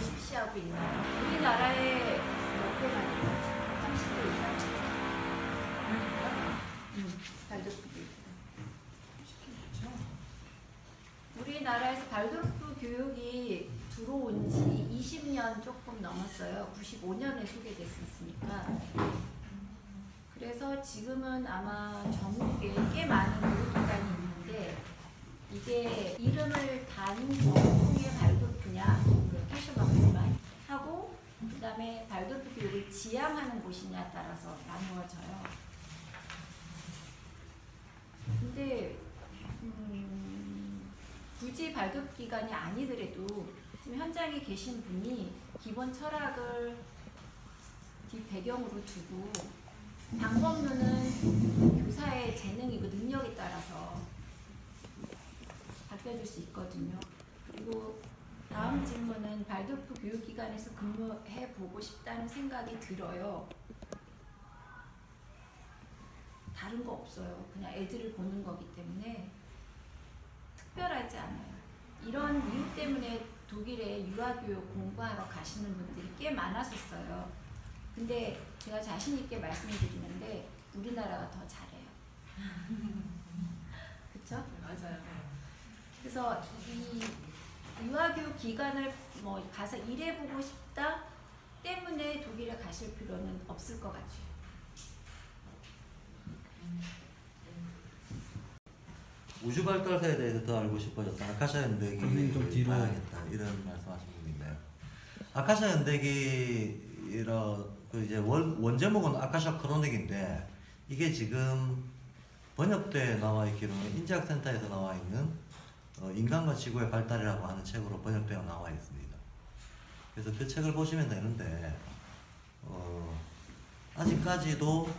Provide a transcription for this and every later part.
실시하고 있나요? 우리나라에 몇 개나 있나요? 30대 이상? 발도프 교육. 우리나라에서 발도프 교육이 들어온 지 20년 조금 넘었어요. 95년에 소개됐었으니까. 그래서 지금은 아마 전국에 꽤 많은 교육기관이 있는데 이게 이름을 단 전공의 발도프냐, 캐셔박스만 하고 그 다음에 발도프 교육을 지향하는 곳이냐에 따라서 나누어져요. 근데 굳이 발도프 기관이 아니더라도 지금 현장에 계신 분이 기본 철학을 뒷배경으로 두고 방법론은 교사의 재능이고 능력에 따라서 바뀌어질 수 있거든요. 그리고 다음 질문은 발도프 교육기관에서 근무해보고 싶다는 생각이 들어요. 다른 거 없어요. 그냥 애들을 보는 거기 때문에 특별하지 않아요. 이런 이유 때문에 독일에 유아교육 공부하러 가시는 분들이 꽤 많았었어요. 근데 제가 자신 있게 말씀드리는데 우리나라가 더 잘해요. 그쵸? 맞아요. 그래서 이 유아교육 기관을 뭐 가서 일해보고 싶다 때문에 독일에 가실 필요는 없을 것 같아요. 우주 발달사에 대해서 더 알고 싶어졌다. 아카샤 연대기 좀 뒤로 봐야겠다. 이런 말씀하신 분인데요. 아카샤 연대기라 그 이제 원제목은 아카샤 크로닉인데 이게 지금 번역대에 나와 있기로는 인지학센터에서 나와 있는 인간과 지구의 발달이라고 하는 책으로 번역되어 나와 있습니다. 그래서 그 책을 보시면 되는데 아직까지도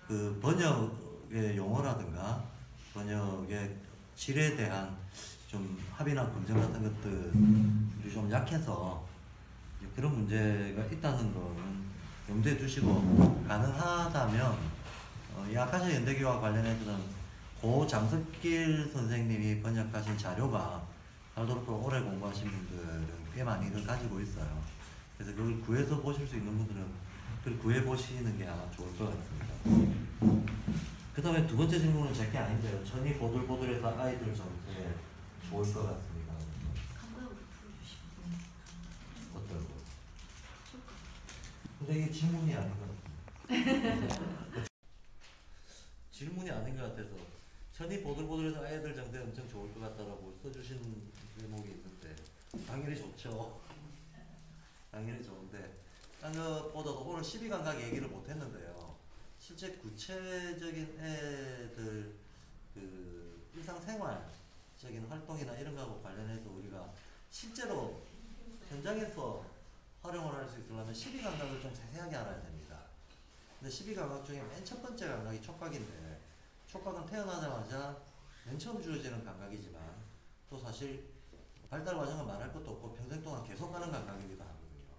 그 번역의 용어라든가 번역의 질에 대한 좀 합의나 검증 같은 것들이 좀 약해서 그런 문제가 있다는 거는 염두에 두시고 가능하다면 이 아카샤 연대기와 관련해서는 고 장석길 선생님이 번역하신 자료가 발도르프를 오래 공부하신 분들은 꽤 많이들 가지고 있어요. 그래서 그걸 구해서 보실 수 있는 분들은 그걸 구해 보시는 게 아마 좋을 것 같습니다. 그 다음에 두 번째 질문은 제게 아닌데요. 천이 보들보들해서 아이들 정서에 좋을 것 같습니다. 감각으로 풀어주시면 어떤 거? 근데 이게 질문이 아닌 것 같아요. 질문이 아닌 것 같아서 천이 보들보들해서 아이들 정서에 엄청 좋을 것 같다라고 써주신 제목이 있는데 당연히 좋죠. 당연히 좋은데 딴 것보다도 오늘 12감각 얘기를 못했는데요. 실제 구체적인 애들 그 일상생활적인 활동이나 이런 거하고 관련해서 우리가 실제로 현장에서 활용을 할 수 있으려면 12감각을 좀 세세하게 알아야 됩니다. 근데 12감각 중에 맨 첫 번째 감각이 촉각인데 촉각은 태어나자마자 맨 처음 주어지는 감각이지만 또 사실 발달 과정은 말할 것도 없고 평생 동안 계속 가는 감각이기도 하거든요.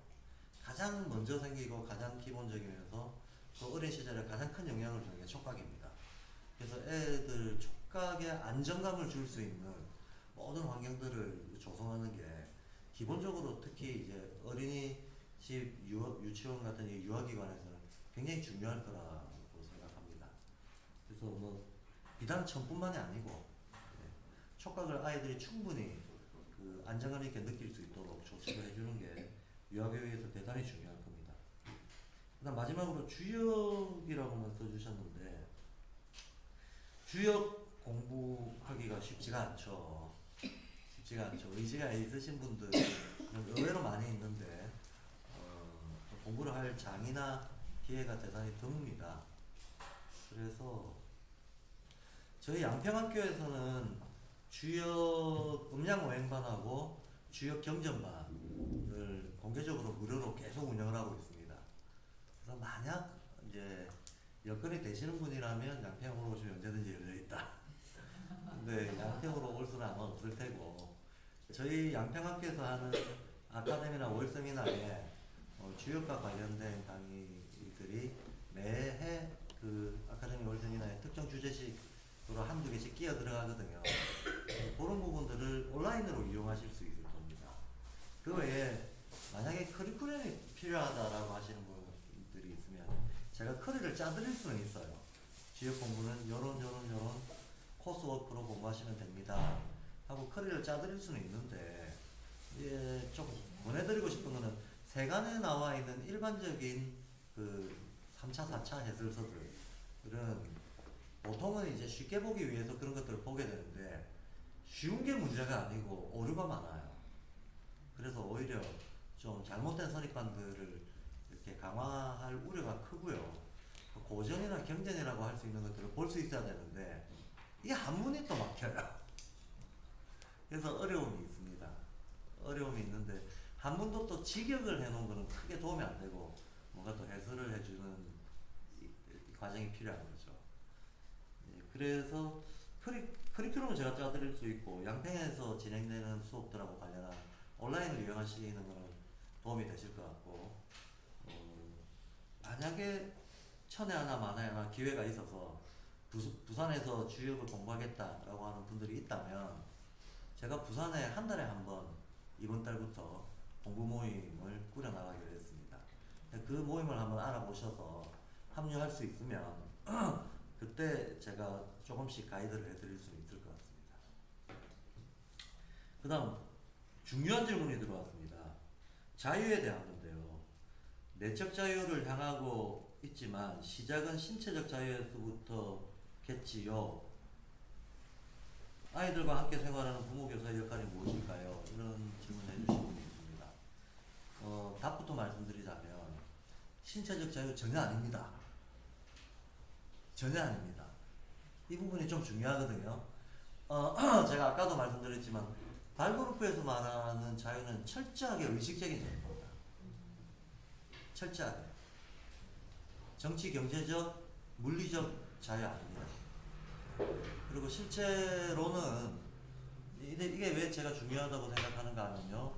가장 먼저 생기고 가장 기본적이면서 그 어린 시절에 가장 큰 영향을 주는 게 촉각입니다. 그래서 애들 촉각에 안정감을 줄 수 있는 모든 환경들을 조성하는 게 기본적으로 특히 이제 어린이집, 유치원 같은 유아기관에서는 굉장히 중요할 거라고 생각합니다. 그래서 뭐 비단 천뿐만이 아니고 촉각을 아이들이 충분히 그 안정감 있게 느낄 수 있도록 조치를 해주는 게 유아교육에서 대단히 중요할 겁니다. 그다음 마지막으로 주역이라고만 써주셨는데 주역 공부하기가 쉽지가 않죠. 쉽지가 않죠. 의지가 있으신 분들은 의외로 많이 있는데 공부를 할 장이나 기회가 대단히 드뭅니다. 그래서 저희 양평학교에서는 주역 음양오행반하고 주역 경전반을 공개적으로 무료로 계속 운영을 하고 있습니다. 그래서 만약 이제 여건이 되시는 분이라면 양평으로 오시면 언제든지 열려있다. 근데 양평으로 올 수는 아마 없을 테고 저희 양평학교에서 하는 아카데미나 월세미나에 주역과 관련된 강의들이 매해 그 아카데미 월세미나에 특정 주제식으로 한두 개씩 끼어 들어가거든요. 그런 부분들을 온라인으로 이용하실 수 있을 겁니다. 그 외에 만약에 만약에 커리큘럼이 필요하다라고 하시는 분들이 있으면 제가 커리를 짜드릴 수는 있어요. 지역 공부는 요런 코스워크로 공부하시면 됩니다 하고 커리를 짜드릴 수는 있는데, 예, 좀 보내드리고 싶은 거는 세간에 나와 있는 일반적인 그 3차, 4차 해설서들은 보통은 이제 쉽게 보기 위해서 그런 것들을 보게 되는데 쉬운 게 문제가 아니고 오류가 많아요. 그래서 오히려 좀 잘못된 선입관들을 이렇게 강화할 우려가 크고요. 고전이나 경전이라고 할 수 있는 것들을 볼 수 있어야 되는데 이게 한문이 또 막혀요. 그래서 어려움이 있습니다. 어려움이 있는데 한문도 또 직역을 해놓은 거는 크게 도움이 안 되고 뭔가 또 해설을 해주는 이 과정이 필요한 거죠. 예, 그래서 커리큘럼을 제가 짜드릴 수 있고 양평에서 진행되는 수업들하고 관련한 온라인을 이용하시는 거는 도움이 되실 것 같고, 만약에 천에 하나 만에 하나 기회가 있어서 부산에서 주역을 공부하겠다라고 하는 분들이 있다면 제가 부산에 한 달에 한 번 이번 달부터 공부 모임을 꾸려나가기로 했습니다. 그 모임을 한번 알아보셔서 합류할 수 있으면 그때 제가 조금씩 가이드를 해드릴 수 있을 것 같습니다. 그 다음 중요한 질문이 들어왔습니다. 자유에 대한 건데요. 내적 자유를 향하고 있지만 시작은 신체적 자유에서부터겠지요. 아이들과 함께 생활하는 부모 교사의 역할이 무엇일까요? 이런 질문을 해주신 분이 있습니다. 답부터 말씀드리자면 신체적 자유 전혀 아닙니다. 전혀 아닙니다. 이 부분이 좀 중요하거든요. 제가 아까도 말씀드렸지만 발그룹에서 말하는 자유는 철저하게 의식적인 자유입니다. 철저하게. 정치, 경제적, 물리적 자유 아닙니다. 그리고 실제로는 이게 왜 제가 중요하다고 생각하는가 하면요,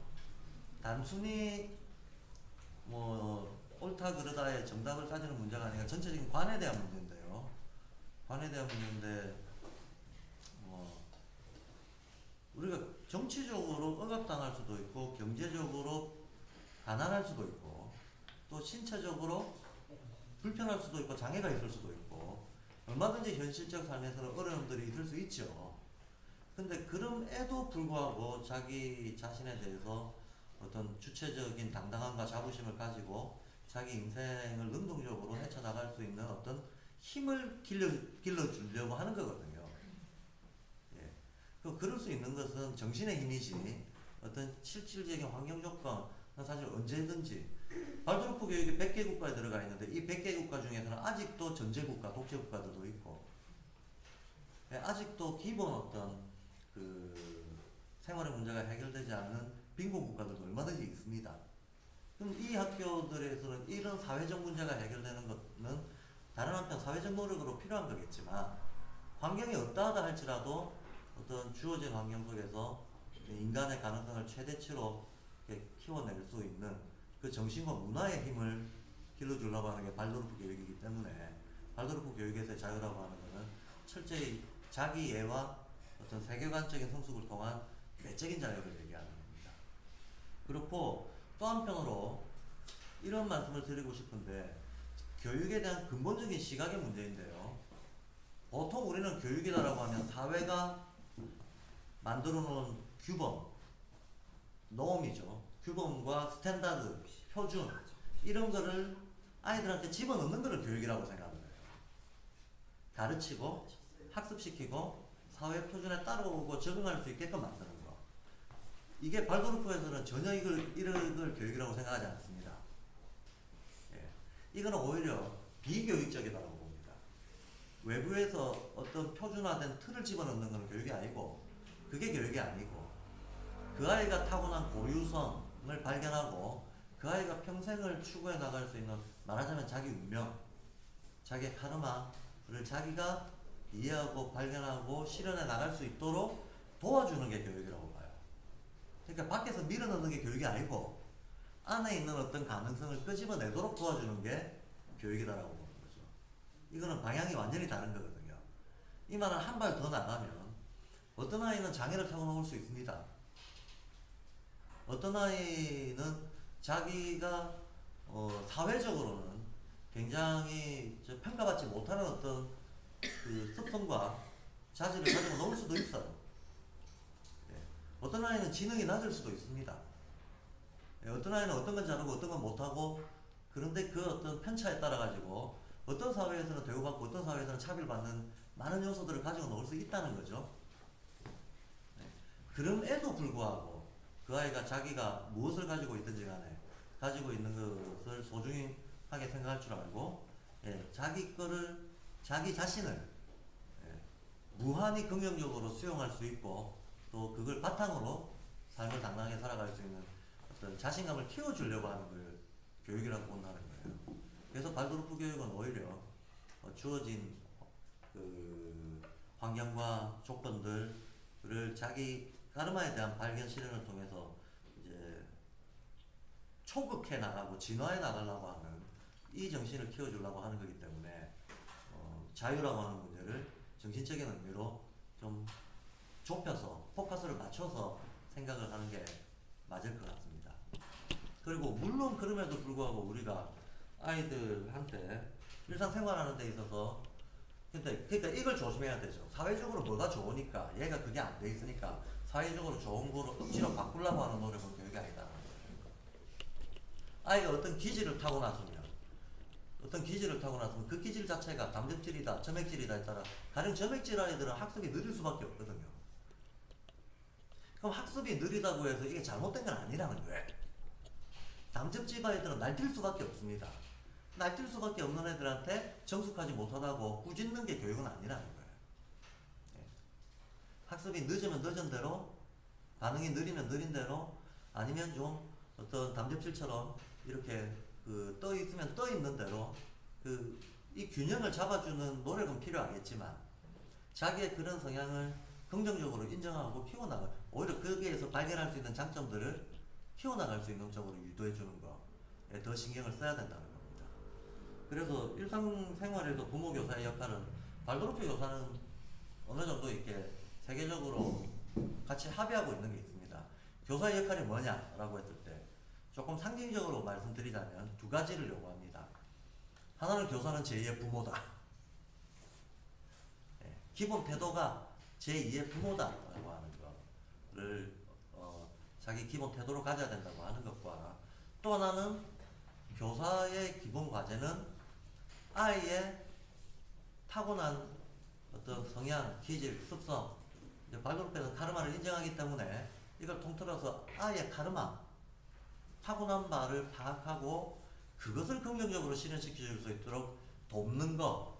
단순히 뭐 옳다 그르다의 정답을 따지는 문제가 아니라 전체적인 관에 대한 문제인데요. 관에 대한 문제인데 우리가 정치적으로 억압당할 수도 있고 경제적으로 가난할 수도 있고 또 신체적으로 불편할 수도 있고 장애가 있을 수도 있고 얼마든지 현실적 삶에서는 어려움들이 있을 수 있죠. 근데 그럼에도 불구하고 자기 자신에 대해서 어떤 주체적인 당당함과 자부심을 가지고 자기 인생을 능동적으로 헤쳐나갈 수 있는 어떤 힘을 길러주려고 하는 거거든요. 예. 그럴 수 있는 것은 정신의 힘이지 어떤 실질적인 환경 조건, 사실 언제든지 발도르프 교육이 100개 국가에 들어가 있는데 이 100개 국가 중에서는 아직도 전제국가, 독재국가들도 있고, 예, 아직도 기본 어떤 그 생활의 문제가 해결되지 않는 빈곤 국가들도 얼마든지 있습니다. 그럼 이 학교들에서는 이런 사회적 문제가 해결되는 것은 다른 한편 사회적 노력으로 필요한 거겠지만 환경이 어떠하다 할지라도 어떤 주어진 환경 속에서 인간의 가능성을 최대치로 키워낼 수 있는 그 정신과 문화의 힘을 길러주려고 하는 게 발도르프 교육이기 때문에 발도르프 교육에서의 자유라고 하는 것은 철저히 자기 예와 어떤 세계관적인 성숙을 통한 내적인 자유를 얘기하는 겁니다. 그렇고 또 한편으로 이런 말씀을 드리고 싶은데 교육에 대한 근본적인 시각의 문제인데요. 보통 우리는 교육이다라고 하면 사회가 만들어 놓은 규범, 노음이죠. 규범과 스탠다드, 표준 이런 거를 아이들한테 집어넣는 거를 교육이라고 생각을 해요. 가르치고 학습시키고 사회 표준에 따라오고 적응할 수 있게끔 만드는 거. 이게 발도르프에서는 전혀 이런 걸 교육이라고 생각하지 않습니다. 예. 이거는 오히려 비교육적이라고 봅니다. 외부에서 어떤 표준화된 틀을 집어넣는 건 교육이 아니고 그게 교육이 아니고 그 아이가 타고난 고유성을 발견하고 그 아이가 평생을 추구해 나갈 수 있는, 말하자면 자기 운명, 자기 카르마를 자기가 이해하고 발견하고 실현해 나갈 수 있도록 도와주는 게 교육이라고 봐요. 그러니까 밖에서 밀어넣는 게 교육이 아니고 안에 있는 어떤 가능성을 끄집어내도록 도와주는 게 교육이다라고 보는 거죠. 이거는 방향이 완전히 다른 거거든요. 이 말은 한 발 더 나가면 어떤 아이는 장애를 타고놓을 수 있습니다. 어떤 아이는 자기가 사회적으로는 굉장히 평가받지 못하는 어떤 그 습성과 자질을 가지고 놀 수도 있어요. 예. 어떤 아이는 지능이 낮을 수도 있습니다. 예. 어떤 아이는 어떤 건 잘하고 어떤 건 못하고, 그런데 그 어떤 편차에 따라 가지고 어떤 사회에서는 대우받고 어떤 사회에서는 차별받는 많은 요소들을 가지고 놀 수 있다는 거죠. 예. 그럼에도 불구하고 그 아이가 자기가 무엇을 가지고 있든지 간에 가지고 있는 것을 소중히 하게 생각할 줄 알고, 예, 자기 자신을, 예, 무한히 긍정적으로 수용할 수 있고, 또 그걸 바탕으로 삶을 당당하게 살아갈 수 있는 어떤 자신감을 키워주려고 하는 걸 교육이라고 본다는 거예요. 그래서 발도르프 교육은 오히려 주어진 그 환경과 조건들을 자기 까르마에 대한 발견 실현을 통해서 이제 초극해 나가고 진화해 나가려고 하는 이 정신을 키워주려고 하는 거기 때문에 자유라고 하는 문제를 정신적인 의미로 좀 좁혀서 포커스를 맞춰서 생각을 하는 게 맞을 것 같습니다. 그리고 물론 그럼에도 불구하고 우리가 아이들한테 일상생활하는 데 있어서 그러니까 이걸 조심해야 되죠. 사회적으로 뭐가 좋으니까 얘가 그게 안 돼 있으니까 사회적으로 좋은 거로 억지로 바꾸려고 하는 노력은 교육이 아니다. 아이가 어떤 기질을 타고났으면 그 기질 자체가 담즙질이다, 점액질이다에 따라 가령 점액질 아이들은 학습이 느릴 수밖에 없거든요. 그럼 학습이 느리다고 해서 이게 잘못된 건 아니라는 거예요. 담즙질 아이들은 날뛸 수밖에 없습니다. 날뛸 수밖에 없는 애들한테 정숙하지 못하다고 꾸짖는 게 교육은 아니라는 거예요. 예. 학습이 늦으면 늦은 대로, 반응이 느리면 느린 대로, 아니면 좀 어떤 담즙질처럼 이렇게 떠 있으면 떠 있는 대로 이 균형을 잡아주는 노력은 필요하겠지만, 자기의 그런 성향을 긍정적으로 인정하고 키워나가, 오히려 거기에서 발견할 수 있는 장점들을 키워나갈 수 있는 쪽으로 유도해주는 거에 더 신경을 써야 된다는 겁니다. 그래서 일상생활에서 부모 교사의 역할은, 발도르프 교사는 어느 정도 이렇게 세계적으로 같이 합의하고 있는 게 있습니다. 교사의 역할이 뭐냐라고 했을 때 조금 상징적으로 말씀드리자면 두 가지를 요구합니다. 하나는 교사는 제2의 부모다. 예, 기본 태도가 제2의 부모다라고 하는 거를 자기 기본 태도로 가져야 된다고 하는 것과, 또 하나는 교사의 기본 과제는 아이의 타고난 어떤 성향, 기질, 습성, 발도르프에서는 카르마를 인정하기 때문에 이걸 통틀어서 아이의 카르마, 타고난 바를 파악하고 그것을 긍정적으로 실현시킬 수 있도록 돕는 거,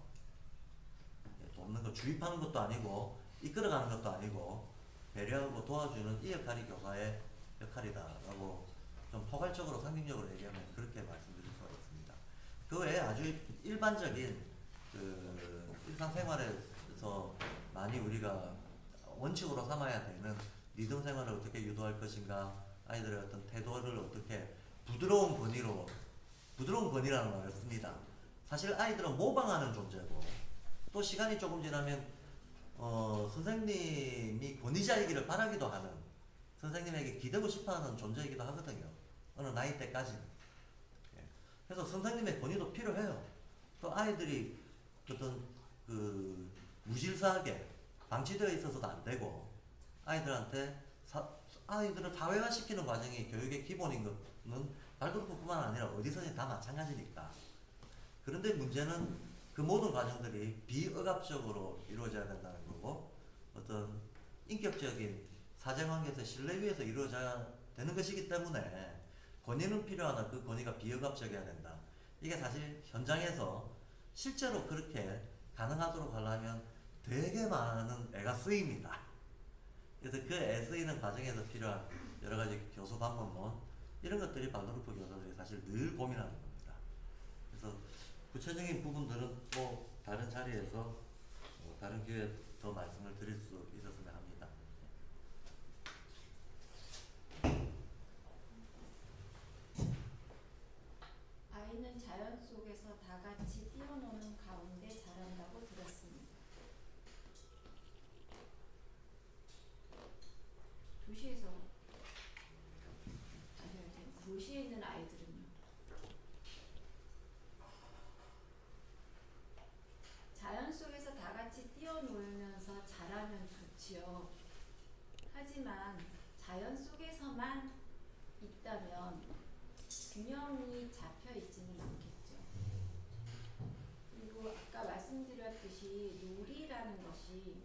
주입하는 것도 아니고 이끌어가는 것도 아니고 배려하고 도와주는 이 역할이 교사의 역할이다라고 좀 포괄적으로 상징적으로 얘기하면 그렇게 말씀드릴 수가 있습니다. 그 외에 아주 일반적인 일상생활에서 많이 우리가 원칙으로 삼아야 되는 리듬 생활을 어떻게 유도할 것인가, 아이들의 어떤 태도를 어떻게 부드러운 권위라는 말을 씁니다. 사실 아이들은 모방하는 존재고, 또 시간이 조금 지나면 선생님이 권위자이기를 바라기도 하는, 선생님에게 기대고 싶어하는 존재이기도 하거든요. 어느 나이 때까지는. 예. 그래서 선생님의 권위도 필요해요. 또 아이들이 어떤 무질서하게 방치되어 있어서도 안 되고, 아이들을 사회화시키는 과정이 교육의 기본인 것은 발도르프뿐만 아니라 어디서든 다 마찬가지니까. 그런데 문제는 그 모든 과정들이 비억압적으로 이루어져야 된다는 거고, 어떤 인격적인 사제관계에서 신뢰 위에서 이루어져야 되는 것이기 때문에 권위는 필요하나 그 권위가 비억압적이어야 된다. 이게 사실 현장에서 실제로 그렇게 가능하도록 하려면 되게 많은 애가 쓰입니다. 그래서 그 애 쓰이는 과정에서 필요한 여러 가지 교수 방법론, 이런 것들이 발도르프 교사들이 사실 늘 고민하는 겁니다. 그래서 구체적인 부분들은 또 다른 자리에서 다른 기회에 더 말씀을 드릴 수 있었으면 합니다. 아이는 자연 속에서 다 같이 뛰어노는 가운데 자란다고 들었습니다. 도시에 있는 아이들 있으면 균형이 잡혀 있지는 않겠죠. 그리고 아까 말씀드렸듯이 놀이라는 것이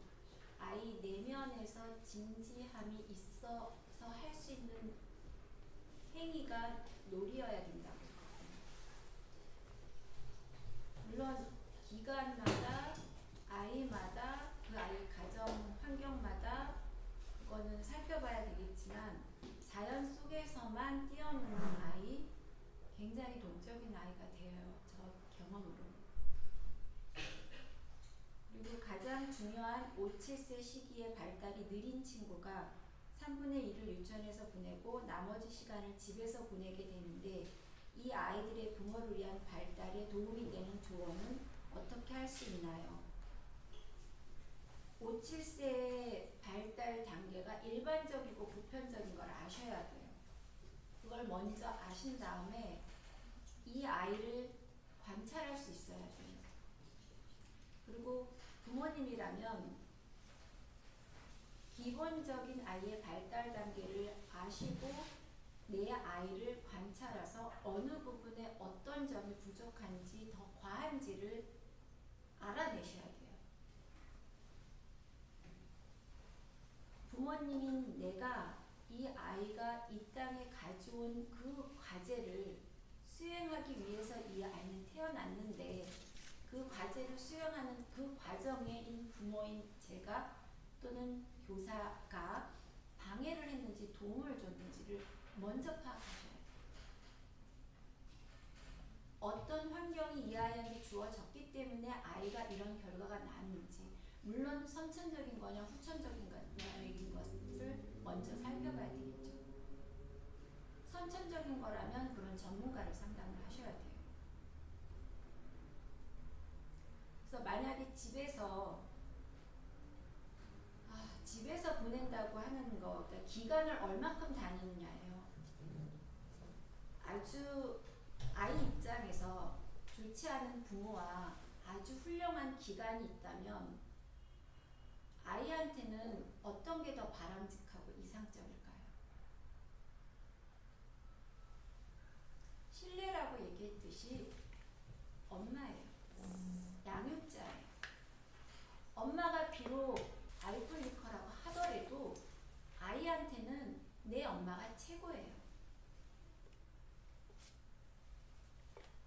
아이 내면에서 진지함이 있어서 할 수 있는 행위가 놀이여야 된다고 했거든요. 물론 기간마다 아이마다 그 아이 가정 환경마다 그거는 살펴봐야 되겠지만 자연 속에서만 뛰어노는 아이 굉장히 동적인 아이가 돼요. 저 경험으로. 그리고 가장 중요한 5, 7세 시기의 발달이 느린 친구가 3분의 1을 유치원에서 보내고 나머지 시간을 집에서 보내게 되는데 이 아이들의 부모를 위한 발달에 도움이 되는 조언은 어떻게 할 수 있나요? 5, 7세의 발달 단계가 일반적이고 보편적인 걸 아셔야 돼요. 그걸 먼저 아신 다음에 이 아이를 관찰할 수 있어야 돼요. 그리고 부모님이라면 기본적인 아이의 발달 단계를 아시고 내 아이를 관찰해서 어느 부분에 어떤 점이 부족한지 더 과한지를 알아내셔야 돼요. 부모님인 내가 이 아이가 이 땅에 가져온 그 과제를 수행하기 위해서 이 아이는 태어났는데 그 과제를 수행하는 그 과정에 부모인 제가 또는 교사가 방해를 했는지 도움을 줬는지를 먼저 파악하셔야 돼요. 어떤 환경이 이 아이에게 주어졌기 때문에 아이가 이런 결과가 나왔는지, 물론 선천적인 거냐 후천적인 거냐인 것을 먼저 살펴봐야 되겠죠. 선천적인 거라면 그런 전문가를 상담을 하셔야 돼요. 그래서 만약에 집에서 보낸다고 하는 거, 그러니까 기간을 얼마큼 다니느냐예요. 아주 아이 입장에서 좋지 않은 부모와 아주 훌륭한 기간이 있다면 아이한테는 어떤 게 더 바람직하고 이상적일까요? 신뢰라고 얘기했듯이 엄마예요. 양육자예요. 엄마가 비록 알코올리커라고 하더라도 아이한테는 내 엄마가 최고예요.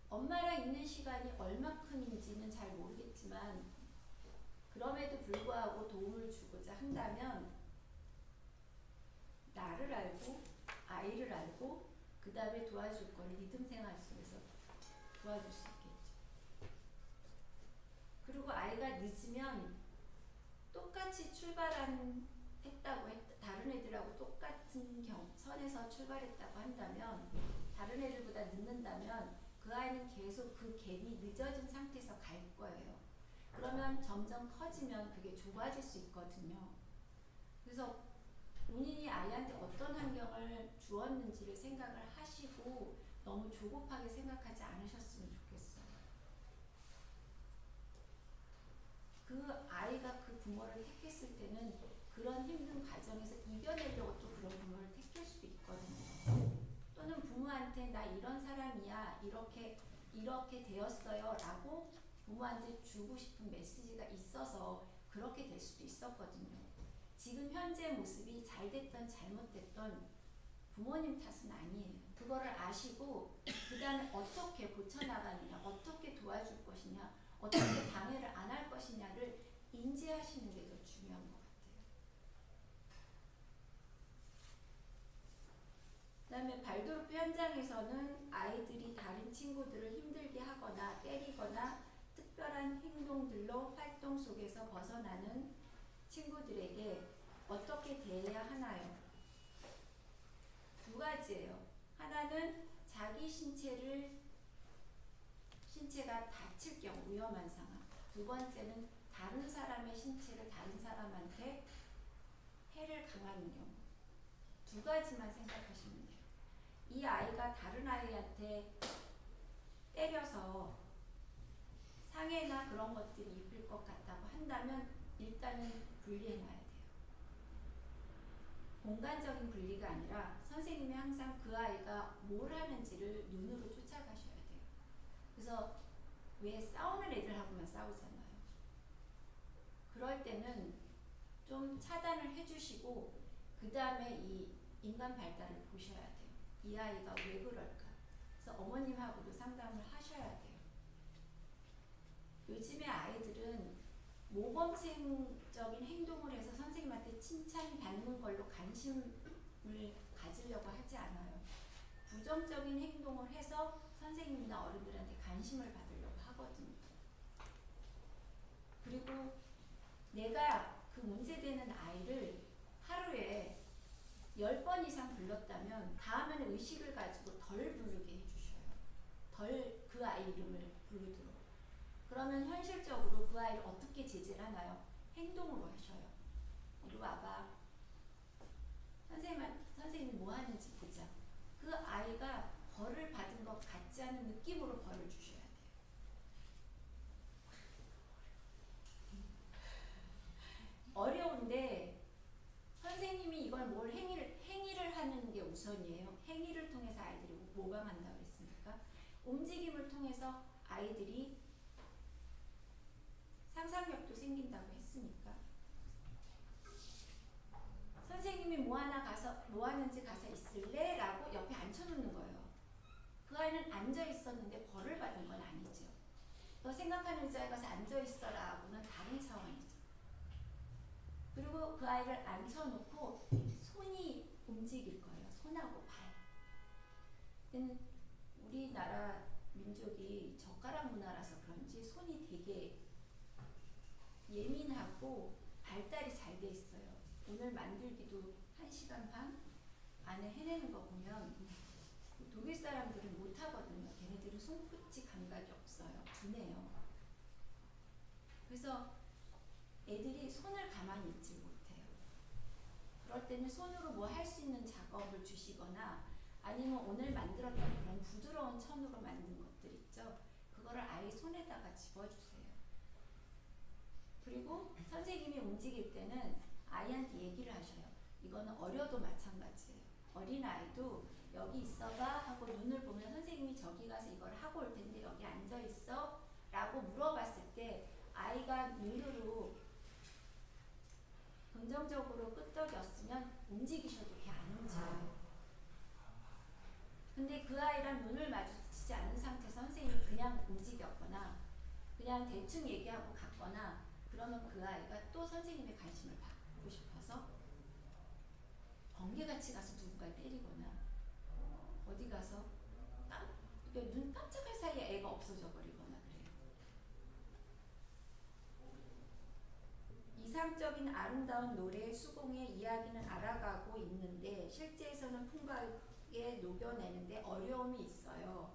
엄마랑 있는 시간이 얼마큼인지는 잘 모르겠지만 그럼에도 불구하고 도움을 주고자 한다면 나를 알고 아이를 알고 그 다음에 도와줄 걸 리듬 생활 속에서 도와줄 수 있겠죠. 그리고 아이가 늦으면 똑같이 다른 애들하고 똑같은 선에서 출발했다고 한다면, 다른 애들보다 늦는다면 그 아이는 계속 그 갭이 늦어진 상태에서 갈 거예요. 그러면 점점 커지면 그게 좁아질 수 있거든요. 그래서 본인이 아이한테 어떤 환경을 주었는지를 생각을 하시고 너무 조급하게 생각하지 않으셨으면 좋겠어요. 그 아이가 그 부모를 택했을 때는 그런 힘든 과정에서 이겨내려고 또 그런 부모를 택할 수도 있거든요. 또는 부모한테 나 이런 사람이야, 이렇게 되었어요 라고 부모한테 주고 싶은 메시지가 있어서 그렇게 될 수도 있었거든요. 지금 현재 모습이 잘 됐던 잘못됐던 부모님 탓은 아니에요. 그거를 아시고 그 다음에 어떻게 고쳐나가느냐, 어떻게 도와줄 것이냐, 어떻게 방해를 안 할 것이냐를 인지하시는 게 더 중요한 것 같아요. 그 다음에 발도르프 현장에서는 아이들이 다른 친구들을 힘들게 하거나 때리거나 특별한 행동들로 활동 속에서 벗어나는 친구들에게 어떻게 대해야 하나요? 두 가지예요. 하나는 자기 신체가 다칠 경우 위험한 상황. 두 번째는 다른 사람의 신체를 다른 사람한테 해를 강하는 경우. 두 가지만 생각하시면 돼요. 이 아이가 다른 아이한테 때려서 상해나 그런 것들이 입을 것 같다고 한다면 일단은 분리해놔야 돼요. 공간적인 분리가 아니라 선생님이 항상 그 아이가 뭘 하는지를 눈으로 쫓아가셔야 돼요. 그래서 왜 싸우는 애들하고만 싸우잖아요. 그럴 때는 좀 차단을 해주시고 그 다음에 이 인간 발달을 보셔야 돼요. 이 아이가 왜 그럴까? 그래서 어머님하고도 상담을 하셔야 돼요. 요즘에 아이들은 모범생적인 행동을 해서 선생님한테 칭찬받는 걸로 관심을 가지려고 하지 않아요. 부정적인 행동을 해서 선생님이나 어른들한테 관심을 받으려고 하거든요. 그리고 내가 그 문제되는 아이를 하루에 10번 이상 불렀다면 다음에는 의식을 가지고 덜 부르게 해주셔요. 덜 그 아이 이름을 부르도록. 그러면 현실적으로 그 아이를 어떻게 제재를 하나요? 행동으로 하셔요. 이리 와봐. 선생님이 뭐 하는지 보자. 그 아이가 벌을 받은 것 같지 않은 느낌으로 벌을 주셔야 돼요. 어려운데 선생님이 이걸 뭘 행위를 하는 게 우선이에요. 행위를 통해서 아이들이 모방한다고 했으니까 움직임을 통해서 아이들이 상상력도 생긴다고 했으니까 선생님이 뭐 하는지 가서 있을래? 라고 옆에 앉혀놓는 거예요. 그 아이는 앉아 있었는데 벌을 받은 건 아니죠. 너 생각하는 의자에 가서 앉아 있어라 하고는 다른 차원이죠. 그리고 그 아이를 앉혀놓고 손이 움직일 거예요. 손하고 발. 우리나라 민족이 젓가락 문화라서 그런지 손이 되게 예민하고 발달이 잘 돼 있어요. 오늘 만들기도 1시간 반 안에 해내는 거 보면 독일 사람들은 못하거든요. 걔네들은 손끝이 감각이 없어요. 둔해요. 그래서 애들이 손을 가만히 있지 못해요. 그럴 때는 손으로 뭐 할 수 있는 작업을 주시거나 아니면 오늘 만들었던 그런 부드러운 천으로 만든 것들 있죠. 그거를 아이 손에다가 집어주세요. 그리고 선생님이 움직일 때는 아이한테 얘기를 하셔요. 이거는 어려도 마찬가지예요. 어린아이도 여기 있어봐 하고 눈을 보면 선생님이 저기 가서 이걸 하고 올 텐데 여기 앉아있어 라고 물어봤을 때 아이가 눈으로 긍정적으로 끄떡였으면 움직이셔도 걔 안 움직여요. 근데 그 아이랑 눈을 마주치지 않은 상태에서 선생님이 그냥 움직였거나 그냥 대충 얘기하고 갔거나 그러면 그 아이가 또 선생님의 관심을 받고 싶어서 번개같이 가서 누군가를 때리거나 어디 가서 눈 깜짝할 사이에 애가 없어져 버리거나 그래요. 이상적인 아름다운 노래, 수공의 이야기는 알아가고 있는데 실제에서는 풍부하게 녹여내는데 어려움이 있어요.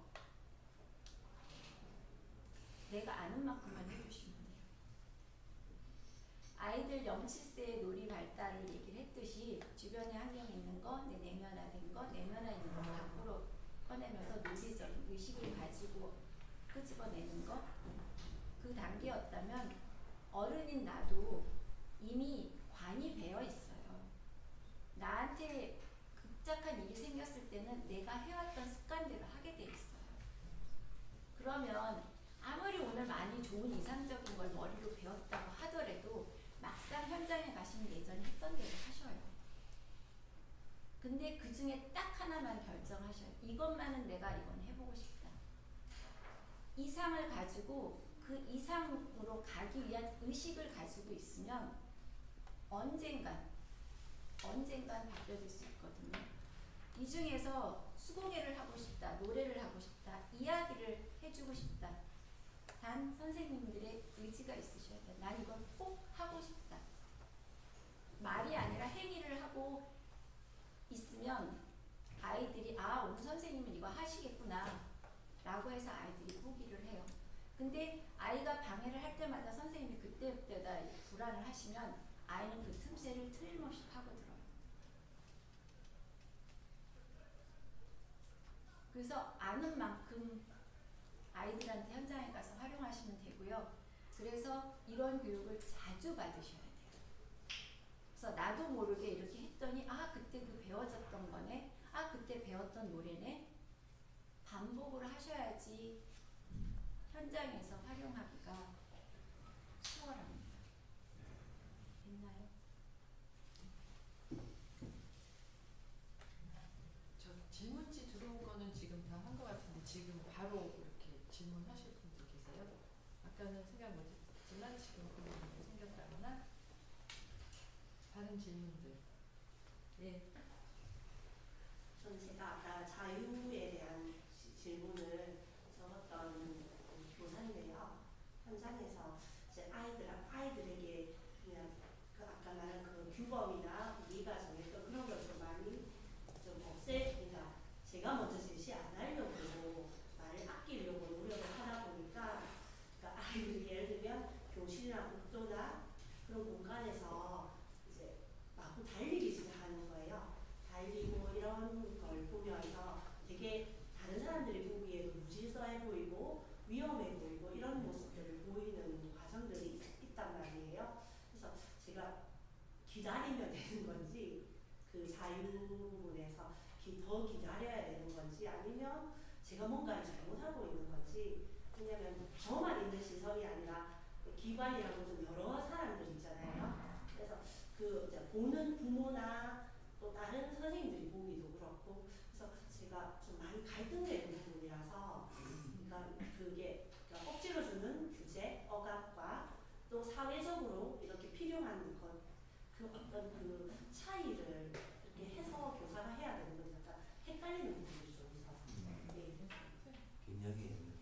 내가 아는 만큼만 해주시면 돼요. 아이들 0, 7세의 놀이 발달을 얘기를 했듯이 주변에 환경에 있는 거, 내 내면화된 거, 내면화 있는 거 밖으로 꺼내면서 논리적인 의식을 가지고 끄집어내는 거. 그 단계였다면 어른인 나도 이미 관이 배어 있어요. 나한테 급작한 일이 생겼을 때는 내가 해왔던 습관대로 하게 돼 있어요. 그러면 아무리 오늘 많이 좋은 이상적인 걸 머리로 배웠다고 하더라도 막상 현장에 가시면 예전에 했던 대로 하셔요. 근데 그 중에 딱 하나만 결정하셔요. 이것만은 내가 이건 해보고 싶다. 이상을 가지고 그 이상으로 가기 위한 의식을 가지고 있으면 언젠간 바뀌어질 수 있거든요. 이 중에서 수공예를 하고 싶다, 노래를 하고 싶다, 이야기를 해주고 싶다. 단 선생님들의 의지가 있으셔야 돼. 난 이걸 꼭 하고 싶다. 말이 아니라 행위를 하고 있으면 아이들이 오늘 선생님은 이거 하시겠구나 라고 해서 아이들이 포기를 해요. 근데 아이가 방해를 할 때마다 선생님이 그때마다 불안을 하시면 아이는 그 틈새를 틀림없이 파고들어요. 그래서 아는 만큼 아이들한테 현장에 가서 활용하시면 되고요. 그래서 이런 교육을 자주 받으셔야 돼요. 그래서 나도 모르게 이렇게 했더니 아 그때 그 배워졌던 거네. 아 그때 배웠던 노래네. 반복을 하셔야지 현장에서 활용하기가 수월합니다. 됐나요? 저 질문지 들어온 거는 지금 다 한 것 같은데 지금 바로 이렇게 질문하실 분들 계세요? 아까는 생각 못했지만 지금 그분이 생겼다거나 다른 질문들. 예. 전 제가 아까 자유에 대한 질문을 적었던 교사인데요. 현장에서 이제 아이들에게 그냥 그 아까 말한 그 규범이나 우리가 정했던 그런 걸 좀 많이 좀 그러니까 제가 먼저 제시 안 하려고 말을 아끼려고 노력을 하다 보니까 그러니까 아이들이 예를 들면 교실이나 복도나 그런 공간에서 이제 마구 달리기 시작하는 거예요. 달리고 이런 걸 보면서 되게 다른 사람들이 보기에도 무질서해 보이고 위험해 보이고 이런 모습들을 보이는 과정들이 있단 말이에요. 그래서 제가 기다리면 되는 건지 그 자유 부분에서 더 기다려야 되는 건지 아니면 제가 뭔가를 잘못하고 있는 건지 왜냐면 저만 있는 시선이 아니라 기관이라고 좀 여러 사람들 있잖아요. 그래서 그 이제 보는 부모나 또 다른 선생님들이 보기도 그렇고 그래서 제가 좀 많이 갈등되는 부분이라서 그러니까 그게 그러니까 억지로 주는 규제, 억압과 또 사회적으로 이렇게 필요한 것, 그 어떤 그 차이를 이렇게 해서 교사가 해야 되는 건지 약간 헷갈리는 부분이 좀 있어서 네. 굉장히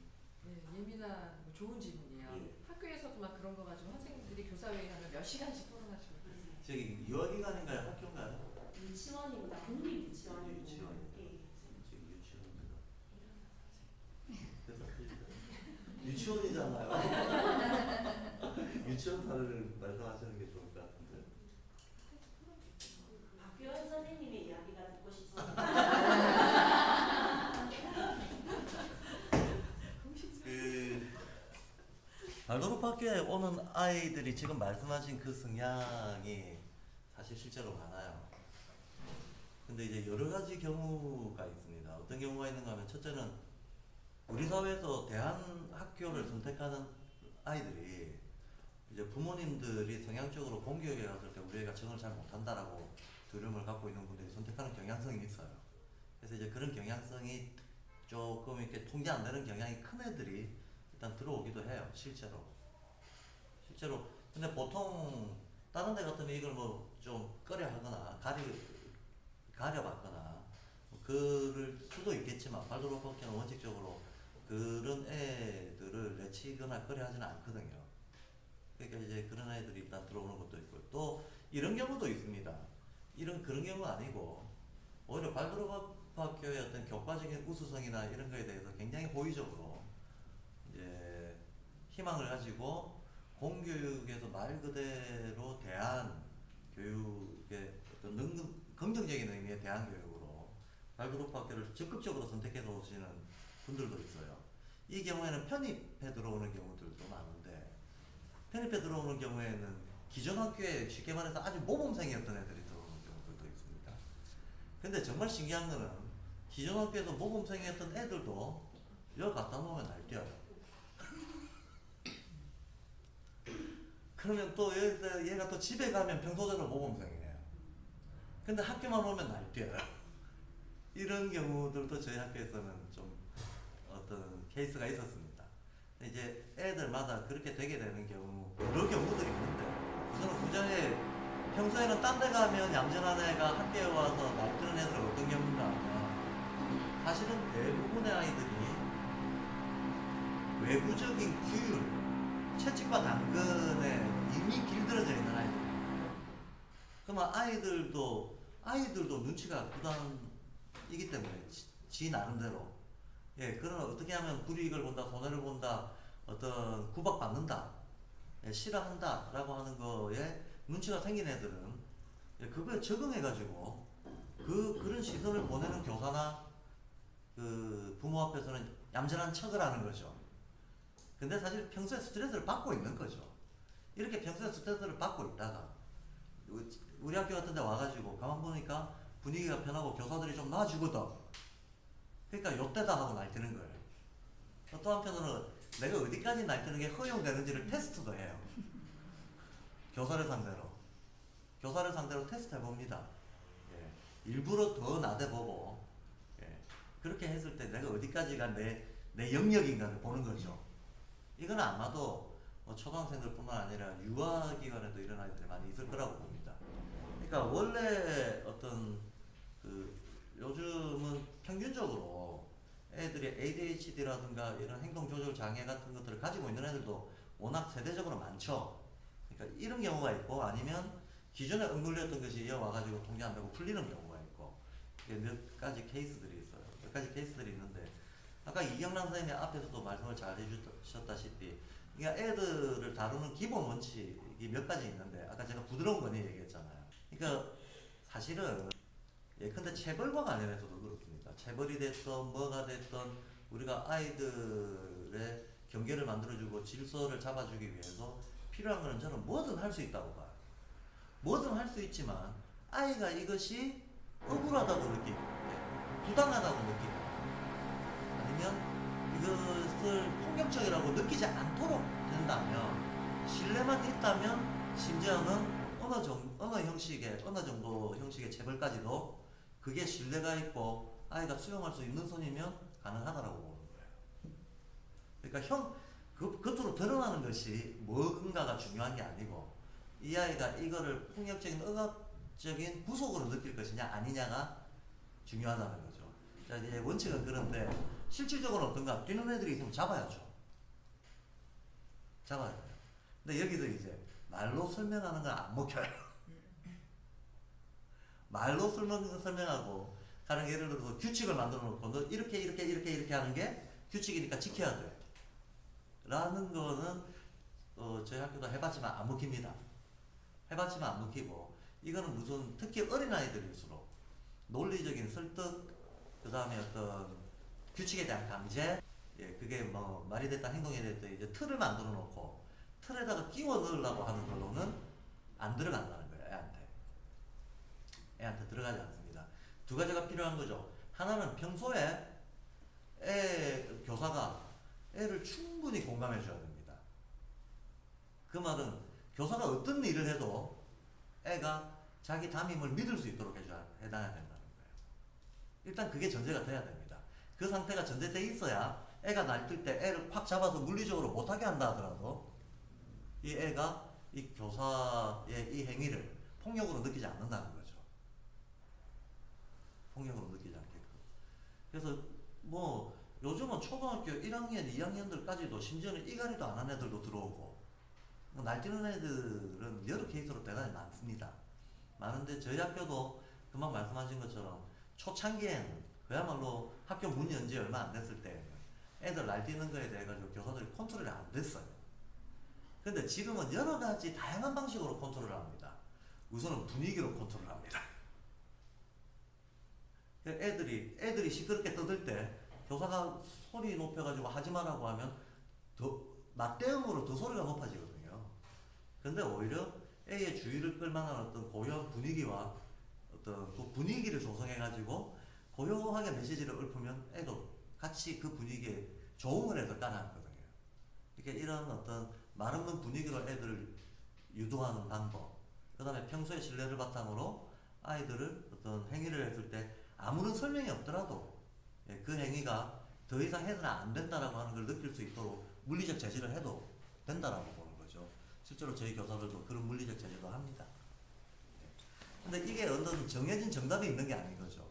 네, 예민한 좋은 질문이에요. 예. 학교에서도 막 그런 거 가지고 선생님들이 교사회의 하면 몇 시간씩 토론하시고 그러세요. 저기 유아기관인가요? 학교인가요? 유치원입니다. 국립 유치원이고 유치원. 예. 지금 유치원입니다. 유치원이잖아요. 유치원사를 말씀하시는 게 좋을 것 같은데. 박규현 선생님의 이야기가 듣고 싶습니다. 그 발도르프 학교에 오는 아이들이 지금 말씀하신 그 성향이 사실 실제로 많아요. 근데 이제 여러 가지 경우가 있습니다. 어떤 경우가 있는가 하면 첫째는 우리 사회에서 대한학교를 선택하는 아이들이 이제 부모님들이 성향적으로 공교육에 갔을 때 우리 애가 적응을 잘 못한다라고 두려움을 갖고 있는 분들이 선택하는 경향성이 있어요. 그래서 이제 그런 경향성이 조금 이렇게 통제 안 되는 경향이 큰 애들이 일단 들어오기도 해요. 실제로. 근데 보통 다른 데 같으면 이걸 뭐 좀 꺼려 하거나 가려봤거나 뭐 그럴 수도 있겠지만 발도르프 학교는 원칙적으로 그런 애들을 내치거나 꺼려 하지는 않거든요. 그러니까 이제 그런 아이들이 일단 들어오는 것도 있고 또 이런 경우도 있습니다. 그런 경우가 아니고 오히려 발도르프 학교의 어떤 교과적인 우수성이나 이런 거에 대해서 굉장히 호의적으로 이제 희망을 가지고 공교육에서 말 그대로 대한 교육의 어떤 긍정적인 의미의 대한 교육으로 발도르프 학교를 적극적으로 선택해서 오시는 분들도 있어요. 이 경우에는 편입해 들어오는 경우들도 많은데 편입해 들어오는 경우에는 기존 학교에 쉽게 말해서 아주 모범생이었던 애들이 들어오는 경우들도 있습니다. 근데 정말 신기한 거는 기존 학교에서 모범생이었던 애들도 여기 갖다 놓으면 날뛰어요. 그러면 또 얘가 또 집에 가면 평소대로 모범생이에요. 근데 학교만 오면 날뛰어요. 이런 경우들도 저희 학교에서는 좀 어떤 케이스가 있었습니다. 이제 애들마다 그렇게 되게 되는 경우 여러 경우들이 있는데 우선은 그전에 평소에는 딴 데 가면 얌전한 애가 학교에 와서 날뛰는 애들은 어떤 경우인가 하면 사실은 대부분의 아이들이 외부적인 규율 채찍과 당근에 이미 길들여져 있는 아이들입니다. 그러면 아이들도 눈치가 구단이기 때문에 지 나름대로 그러나 어떻게 하면 불이익을 본다, 손해를 본다, 어떤 구박받는다, 싫어한다 라고 하는 거에 눈치가 생긴 애들은 그거에 적응해가지고 그런 시선을 보내는 교사나 그 부모 앞에서는 얌전한 척을 하는 거죠. 근데 사실 평소에 스트레스를 받고 있는 거죠. 이렇게 평소에 스트레스를 받고 있다가 우리 학교 같은 데 와가지고 가만 보니까 분위기가 편하고 교사들이 좀 나아지거든. 그러니까 요때다 하고 날뛰는 거예요. 또 한편으로는 내가 어디까지 날뛰는 게 허용되는지를 테스트도 해요. 교사를 상대로 테스트 해봅니다. 예. 일부러 더 나대보고, 예. 그렇게 했을 때 내가 어디까지가 내 영역인가를 보는 거죠. 이건 아마도 뭐 초등학생들뿐만 아니라 유아기관에도 이런 아이들이 많이 있을 거라고 봅니다. 그러니까 원래 어떤 요즘은 평균적으로 애들이 ADHD라든가 이런 행동 조절 장애 같은 것들을 가지고 있는 애들도 워낙 세대적으로 많죠. 그러니까 이런 경우가 있고, 아니면 기존에 억눌렸던 것이 이어와가지고 통제 안 되고 풀리는 경우가 있고, 몇 가지 케이스들이 있어요. 몇 가지 케이스들이 있는데, 아까 이경란 선생님이 앞에서도 말씀을 잘 해주셨다시피, 그러니까 애들을 다루는 기본 원칙이 몇 가지 있는데, 아까 제가 부드러운 거니 얘기했잖아요. 그러니까 사실은 예컨대 체벌과 관련해서도 그렇습니다. 체벌이 됐던 뭐가 됐던 우리가 아이들의 경계를 만들어주고 질서를 잡아주기 위해서 필요한 거는 저는 뭐든 할 수 있다고 봐요. 뭐든 할 수 있지만 아이가 이것이 억울하다고 느끼고, 부당하다고 느끼고, 아니면 이것을 폭력적이라고 느끼지 않도록 된다면, 신뢰만 있다면, 심지어는 어느 정도 형식의 체벌까지도 그게 신뢰가 있고 아이가 수용할 수 있는 선이면 가능하다라고 보는 거예요. 그러니까 겉으로 드러나는 것이 뭔가가 중요한 게 아니고, 이 아이가 이거를 폭력적인 억압적인 구속으로 느낄 것이냐 아니냐가 중요하다는 거죠. 자, 이제 원칙은 그런데 실질적으로 어떤가? 뛰는 애들이 있으면 잡아야죠. 잡아야 돼요. 근데 여기서 이제 말로 설명하는 건 안 먹혀요. 말로 설명하고 가령 예를 들어서 규칙을 만들어 놓고 너 이렇게 하는 게 규칙이니까 지켜야 돼 라는 거는 저희 학교도 해봤지만 안 먹힙니다. 해봤지만 안 먹히고, 이거는 무슨 특히 어린아이들일수록 논리적인 설득, 그 다음에 어떤 규칙에 대한 강제, 예, 그게 뭐 말이 됐다 행동이 됐다 이제 틀을 만들어 놓고 틀에다가 끼워 넣으려고 하는 걸로는 안 들어간다는 거예요. 애한테 들어가지 않습니다. 두 가지가 필요한 거죠. 하나는 평소에 교사가 애를 충분히 공감해 줘야 됩니다. 그 말은 교사가 어떤 일을 해도 애가 자기 담임을 믿을 수 있도록 해놔야 된다는 거예요. 일단 그게 전제가 돼야 됩니다. 그 상태가 전제돼 있어야 애가 날뛸 때 애를 콱 잡아서 물리적으로 못하게 한다 하더라도 이 애가 이 교사의 이 행위를 폭력으로 느끼지 않는다는 거죠. 폭력으로 느끼지 않게끔. 그래서 뭐 요즘은 초등학교 1학년, 2학년들까지도 심지어는 이갈이도 안 한 애들도 들어오고, 뭐 날뛰는 애들은 여러 케이스로 대단히 많습니다. 많은데 저희 학교도 금방 말씀하신 것처럼 초창기에는 그야말로 학교 문 연 지 얼마 안 됐을 때 애들 날뛰는 거에 대해 가지고 교사들이 컨트롤이 안 됐어요. 근데 지금은 여러 가지 다양한 방식으로 컨트롤을 합니다. 우선은 분위기로 컨트롤을 합니다. 애들이 시끄럽게 떠들 때 교사가 소리 높여가지고 하지 말라고 하면 맞대응으로 더 소리가 높아지거든요. 근데 오히려 애의 주의를 끌만한 어떤 고요한 분위기와 어떤 그 분위기를 조성해가지고 고요하게 메시지를 읊으면 애도 같이 그 분위기에 조응을 해서 따라하거든요. 그러니까 이런 어떤 말 없는 분위기로 애들을 유도하는 방법, 그 다음에 평소에 신뢰를 바탕으로 아이들을 어떤 행위를 했을 때 아무런 설명이 없더라도 그 행위가 더 이상 해서는 안 된다라고 하는 걸 느낄 수 있도록 물리적 제지를 해도 된다라고 보는 거죠. 실제로 저희 교사들도 그런 물리적 제지도 합니다. 근데 이게 어떤 정해진 정답이 있는 게 아닌 거죠.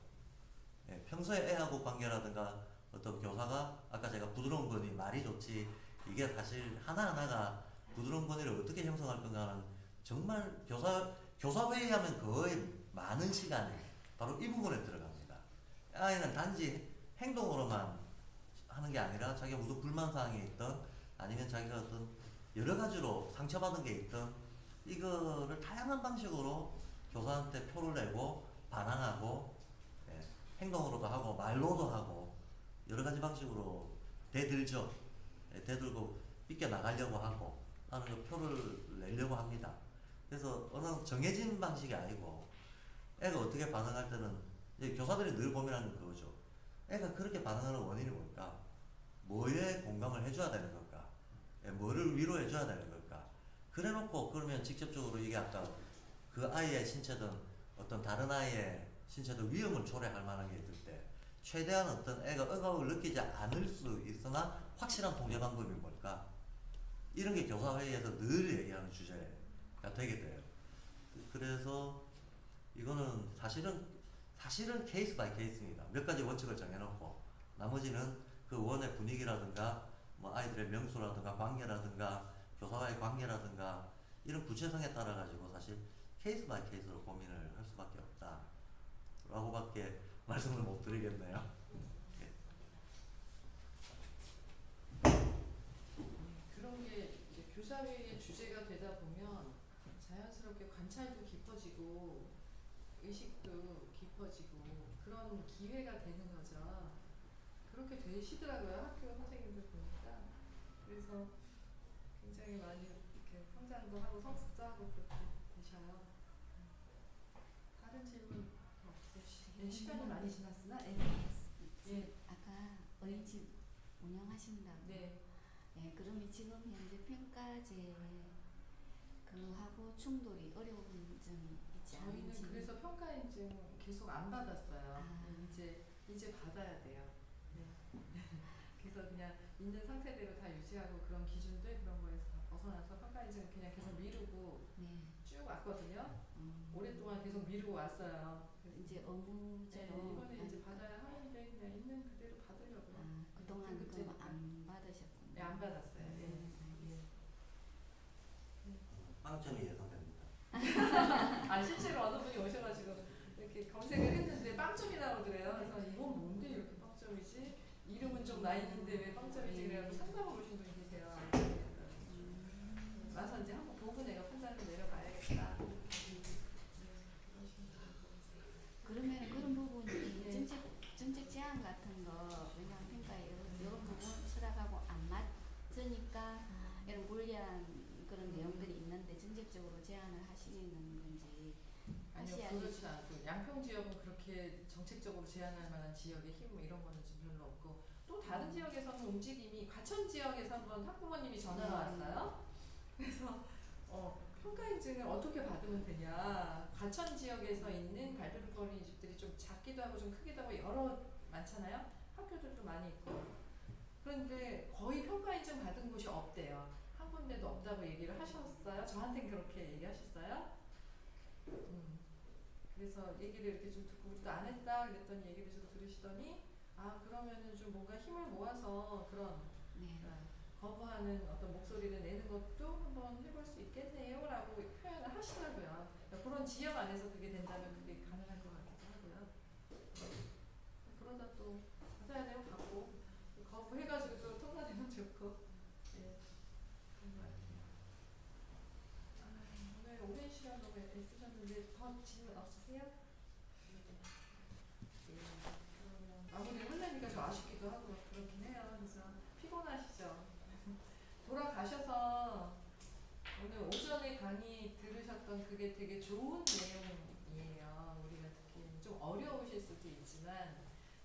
평소에 애하고 관계라든가 어떤 교사가 아까 제가 부드러운 권위, 말이 좋지, 이게 사실 하나하나가 부드러운 권위를 어떻게 형성할 건가는 정말 교사 회의하면 거의 많은 시간이 바로 이 부분에 들어갑니다. 아이는 단지 행동으로만 하는 게 아니라 자기가 무슨 불만사항이 있던 아니면 자기가 어떤 여러 가지로 상처받은 게 있던 이거를 다양한 방식으로 교사한테 표를 내고 반항하고 행동으로도 하고 말로도 하고 여러 가지 방식으로 대들죠. 대들고 삐껴나가려고 하고 하는 거 표를 내려고 합니다. 그래서 어느 정해진 방식이 아니고 애가 어떻게 반응할 때는 이제 교사들이 늘 고민하는 건 그거죠. 애가 그렇게 반응하는 원인이 뭘까? 뭐에 공감을 해줘야 되는 걸까? 뭐를 위로해줘야 되는 걸까? 그래놓고 그러면 직접적으로 이게 아까 그 아이의 신체든 어떤 다른 아이의 신체든 위험을 초래할 만한 게 있을 때 최대한 어떤 애가 억압을 느끼지 않을 수 있으나 확실한 통제 방법이 뭘까? 이런 게 교사회의에서 늘 얘기하는 주제가 되게 돼요. 그래서 이거는 사실은 케이스 바이 케이스입니다. 몇 가지 원칙을 정해놓고 나머지는 그 원의 분위기라든가 뭐 아이들의 명수라든가 관계라든가 교사와의 관계라든가 이런 구체성에 따라 가지고 사실 케이스 바이 케이스로 고민을 할 수밖에 없다 라고밖에 말씀을 못 드리겠네요. 그런 게 이제 교사회의 주제가 되다 보면 자연스럽게 관찰도 깊어지고 의식도 깊어지고 그런 기회가 되는 거죠. 그렇게 되시더라고요. 학교 선생님들 보니까. 그래서 굉장히 많이 이렇게 성장도 하고 성숙도 하고 그렇게 되셔요. 다른 질문 더 없으시죠? 시간이 많이 지났으나 예. 아까 어린이집 운영하신다고. 네. 네, 그러면 지금 현재 평가제 그하고 충돌이 어려운 점이 있지 저희는 않은지. 그래서 평가 인증 계속 안 받았어요. 아. 이제 받아야 돼요. 네. 그래서 그냥 있는 상태대로 다 유지하고 그런 기준들 그런 거에서 다 벗어나서 평가 인증을 그냥 계속 미루고 네. 쭉 왔거든요. 오랫동안 계속 미루고 왔어요. 그래서 이제 네, 업무제로 이번에 이제 받아야 하는데 그냥 있는 그대로 받으려고요. 그동안 그럼 그때니까. 안 받으셨군요. 네, 안 받았어요. 빵점이 예상됩니다. 아 실제로 어느 분이 오셔가지고 이렇게 검색을 했는데 빵점이 나오더래요. 그래서 이건 뭔데 이렇게 빵점이지? 이름은 좀 나 있는데 왜 빵점이지? 그래가지고 상담을 오신 분이 계세요. 와서 이제 한번 보고 내가 판단을 내려봐야겠다. 그러면 그런 부분이 네. 정책 제안 같은 거 왜냐하면 평가에 이런 부분 수락하고 안 맞으니까 이런 불리한 그런 내용들이 있는데 정책적으로 제안을 하시는 건지. 아니요, 그렇지 않고 양평 지역은 그렇게 정책적으로 제한할 만한 지역의 힘 뭐 이런 거는 좀 별로 없고 또 다른 지역에서는 움직임이 과천 지역에서 한번 학부모님이 전화가 왔어요. 그래서 평가 인증을 어떻게 받으면 되냐. 과천 지역에서 있는 발표를 어린이집들이 좀 작기도 하고 좀 크기도 하고 여러 많잖아요. 학교들도 많이 있고. 그런데 거의 평가 인증 받은 곳이 없대요. 한 군데도 없다고 얘기를 하셨어요. 저한테는 그렇게 얘기하셨어요. 그래서 얘기를 이렇게 좀 듣고 우리도 안 했다 그랬더니 얘기를 좀 들으시더니 아 그러면은 좀 뭔가 힘을 모아서 그런 네. 거부하는 어떤 목소리를 내는 것도 한번 해볼 수 있겠네요 라고 표현을 하시더라고요. 그러니까 그런 지역 안에서 그게 된다면 그게 가능할 것 같기도 하고요. 그러다 또 받아야 되면 받고 거부해가지고 또 통과되면 좋고 예, 그런 것 같아요. 오늘 오랜 시간 너무 애쓰셨는데 더 질문 없으세요? 그러면 마무리 하려니까 좀 아쉽기도 하고 막 그렇긴 해요. 그래서 피곤하시죠? 돌아가셔서 오늘 오전에 강의 들으셨던 그게 되게 좋은 내용이에요. 우리가 듣기에는 좀 어려우실 수도 있지만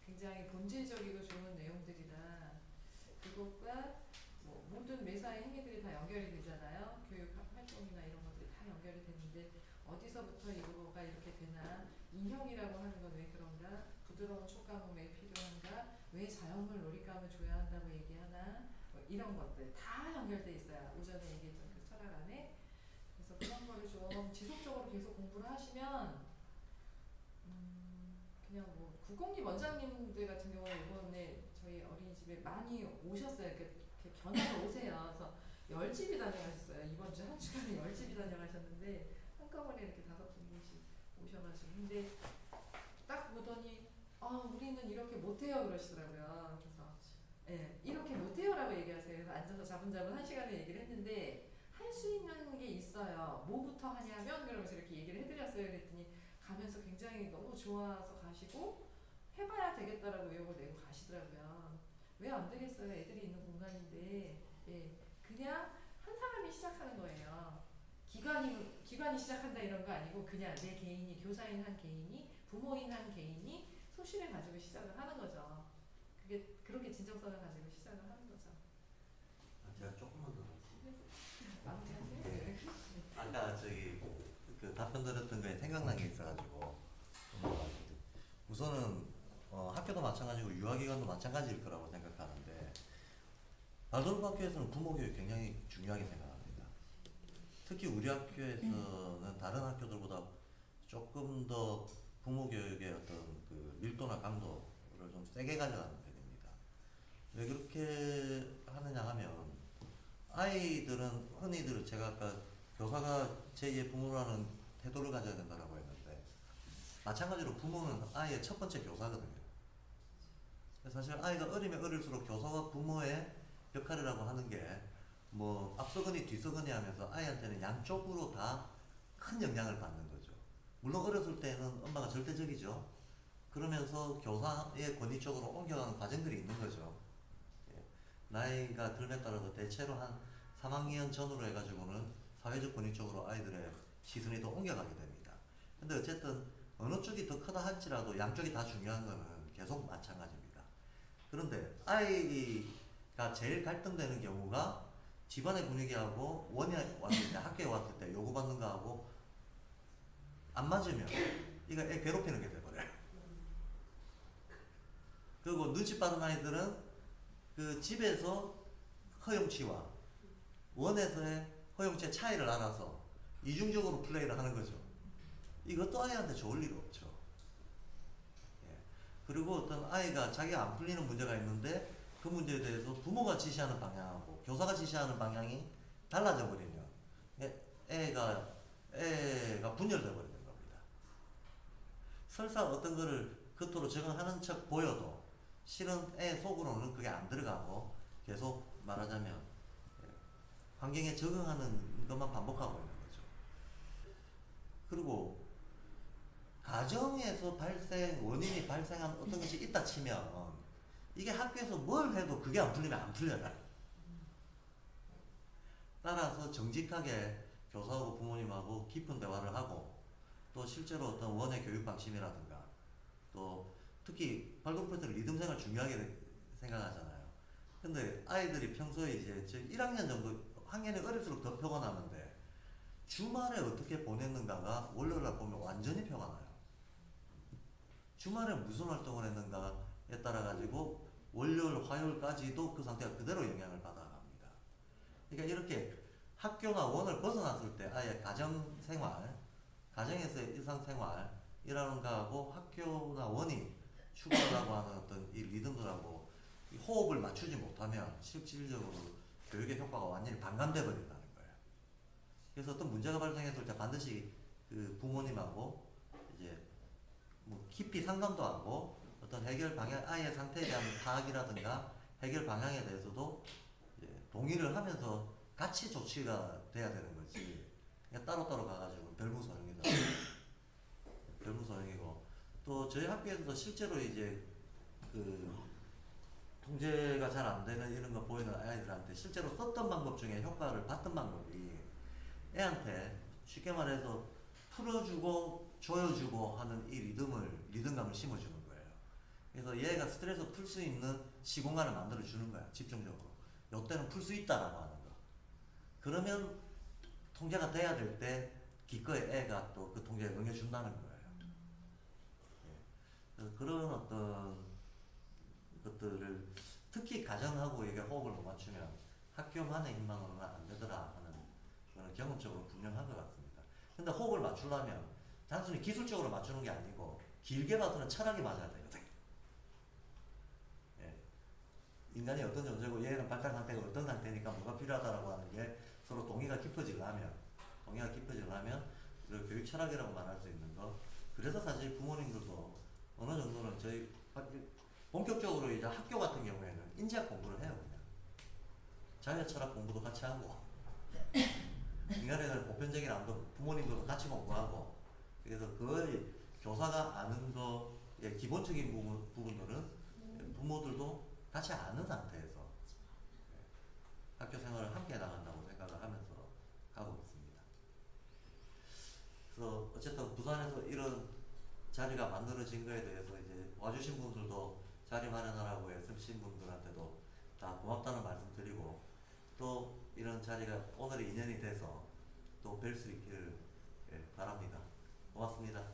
굉장히 본질적이고 좋은 내용들이라 그것과 뭐 모든 매사의 행위들이 다 연결이 되잖아요. 교육 활동이나 이런 것들이 다 연결이 되는데 어디서부터 이거가 이렇게 되나 인형이라고 하는 건 왜 그런가 부드러운 촉감은 왜 필요한가 왜 자연물 놀잇감을 줘야 한다고 얘기하나 뭐 이런 것들 다 연결돼 있어요. 오전에 얘기했던 그 철학 안에. 그래서 그런 거를 좀 지속적으로 계속 공부를 하시면 그냥 뭐 국공립 원장님들 같은 경우는 이번에 저희 어린이집에 많이 오셨어요. 이렇게 견학을 오세요. 그래서 10집이 다녀가셨어요. 이번 주 한 주간에 10집이 다녀가셨는데 한꺼번에 이렇게 5분씩 오셔가지고 근데 딱 보더니 우리는 이렇게 못해요 그러시더라고요. 그래서 예, 이렇게 못해요라고 얘기하세요. 그래서 앉아서 자분자분 1시간을 얘기를 했는데 할 수 있는 게 있어요. 뭐부터 하냐면 그러면서 이렇게 얘기를 해드렸어요. 그랬더니 가면서 굉장히 너무 좋아서 가시고 해봐야 되겠다라고 의욕을 내고 가시더라고요. 왜 안 되겠어요? 애들이 있는 공간인데 예, 그냥 한 사람이 시작하는 거예요. 기관이 시작한다 이런 거 아니고 그냥 내 개인이 교사인 한 개인이 부모인 한 개인이 소신을 가지고 시작을 하는 거죠. 그게 그렇게 진정성을 가지고 시작을 하는 거죠. 제가 조금만 더. 마무리하세요. 네. 아까 저기 그 답변 드렸던 거에 생각난 게 있어가지고 넘어가겠습니다. 우선은 학교도 마찬가지고 유아기관도 마찬가지일 거라고 생각하는데 발도르프 학교에서는 부모 교육 굉장히 중요하게 생각합니다. 특히 우리 학교에서는 다른 학교들보다 조금 더 부모 교육의 어떤 그 밀도나 강도를 좀 세게 가져가는 편입니다. 왜 그렇게 하느냐 하면 아이들은 흔히들 제가 아까 교사가 제2의 부모라는 태도를 가져야 된다고 했는데 마찬가지로 부모는 아이의 첫 번째 교사거든요. 사실 아이가 어리면 어릴수록 교사와 부모의 역할이라고 하는 게 뭐 앞서거니 뒤서거니 하면서 아이한테는 양쪽으로 다 큰 영향을 받는 거죠. 물론 어렸을 때는 엄마가 절대적이죠. 그러면서 교사의 권위 쪽으로 옮겨가는 과정들이 있는 거죠. 나이가 들에 따라서 대체로 한 3학년 전후로 해가지고는 사회적 권위 쪽으로 아이들의 시선이 더 옮겨가게 됩니다. 근데 어쨌든 어느 쪽이 더 크다 할지라도 양쪽이 다 중요한 거는 계속 마찬가지입니다. 그런데 아이가 제일 갈등되는 경우가 집안의 분위기하고 원이 왔을 때, 학교에 왔을 때 요구받는 거하고 안 맞으면 이거 애 괴롭히는 게 돼버려요. 그리고 눈치 빠른 아이들은 그 집에서 허용치와 원에서의 허용치의 차이를 알아서 이중적으로 플레이를 하는 거죠. 이것도 아이한테 좋을 일 없죠. 예. 그리고 어떤 아이가 자기가 안 풀리는 문제가 있는데 그 문제에 대해서 부모가 지시하는 방향하고 교사가 지시하는 방향이 달라져 버리면 애가 분열돼 버리는 겁니다. 설사 어떤 거를 겉으로 적응하는 척 보여도 실은 애 속으로는 그게 안 들어가고 계속 말하자면 환경에 적응하는 것만 반복하고 있는 거죠. 그리고 가정에서 원인이 발생한 어떤 것이 있다 치면 이게 학교에서 뭘 해도 그게 안 풀리면 안 풀려요. 따라서 정직하게 교사하고 부모님하고 깊은 대화를 하고 또 실제로 어떤 원의 교육 방침이라든가 또 특히 발도르프에서는 리듬 생활 중요하게 생각하잖아요. 근데 아이들이 평소에 이제 1학년 정도 학년이 어릴수록 더 표가 나는데 주말에 어떻게 보냈는가가 월요일날 보면 완전히 표가 나요. 주말에 무슨 활동을 했는가에 따라 가지고 월요일, 화요일까지도 그 상태가 그대로 영향을 받아갑니다. 그러니까 이렇게 학교나 원을 벗어났을 때 아예 가정생활, 가정에서의 일상생활이라는 거하고 학교나 원이 추구하려고 하는 어떤 이 리듬들하고 이 호흡을 맞추지 못하면 실질적으로 교육의 효과가 완전히 반감돼 버린다는 거예요. 그래서 어떤 문제가 발생했을 때 반드시 그 부모님하고 이제 뭐 깊이 상담도 하고 어떤 해결 방향, 아이의 상태에 대한 파악이라든가 해결 방향에 대해서도 동의를 하면서 같이 조치가 돼야 되는 거지. 그냥 따로따로 가가지고 별무소용이다. 별무소용이고 또 저희 학교에서도 실제로 이제 그 통제가 잘 안 되는 이런 거 보이는 아이들한테 실제로 썼던 방법 중에 효과를 봤던 방법이 애한테 쉽게 말해서 풀어주고 조여주고 하는 이 리듬감을 심어주는 거예요. 그래서 얘가 스트레스 풀 수 있는 시공간을 만들어주는 거야. 집중적으로. 요때는 풀 수 있다라고 하는 거. 그러면 통제가 돼야 될 때 기꺼이 애가 또 그 통제에 응해준다는 거예요. 그래서 그런 어떤 것들을 특히 가정하고 이게 호흡을 못 맞추면 학교만의 힘만으로는 안 되더라 하는 그런 경험적으로 분명한 것 같습니다. 근데 호흡을 맞추려면 단순히 기술적으로 맞추는 게 아니고 길게 봐서는 철학이 맞아야 되거든요. 예. 인간이 어떤 존재고 얘는 발달 상태가 어떤 상태니까 뭐가 필요하다라고 하는 게 서로 동의가 깊어지려면 그 교육 철학이라고 말할 수 있는 거. 그래서 사실 부모님들도 어느 정도는 저희 본격적으로 이제 학교 같은 경우에는 인지학 공부를 해요. 그냥 자녀 철학 공부도 같이 하고 인간에 대한 보편적인 암도 부모님들도 같이 공부하고 그래서 거의 교사가 아는 거의 기본적인 부분들은 부모들도 같이 아는 상태에서 학교 생활을 함께 나간다고 생각을 하면서 가고 있습니다. 자리가 만들어진 거에 대해서 이제 와주신 분들도 자리 마련하라고 애쓰신 분들한테도 다 고맙다는 말씀 드리고, 또 이런 자리가 오늘의 인연이 돼서 또 뵐 수 있기를 바랍니다. 고맙습니다.